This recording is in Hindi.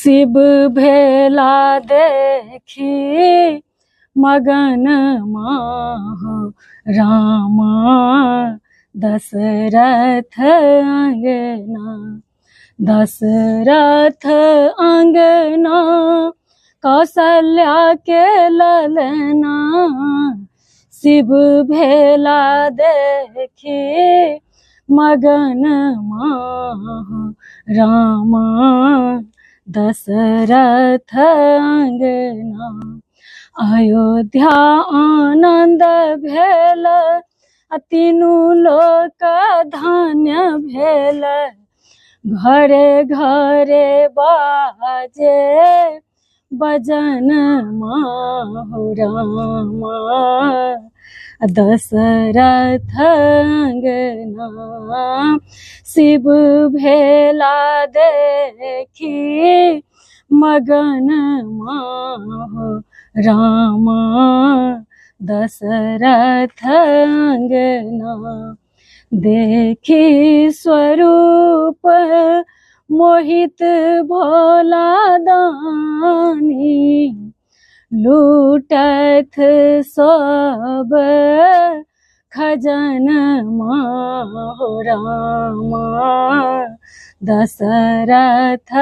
शिव भेला देखी मगन माहो रामा दशरथ अंगना। दशरथ अंगना कौशल्या के ललना। शिव भेला देखी मगन माहो रामा दशरथ अंगना। अयोध्या आनंद भेल तीनू लोक धन्य भेल। घरे घरे बाजे बजन माहो रामा दशरथ अंगना। शिव भेला देखी मगन माहो रामा दशरथ अंगना। देखी स्वरूप मोहित भोला दानी। लूटथ सब खजन माहो रामा दशरथ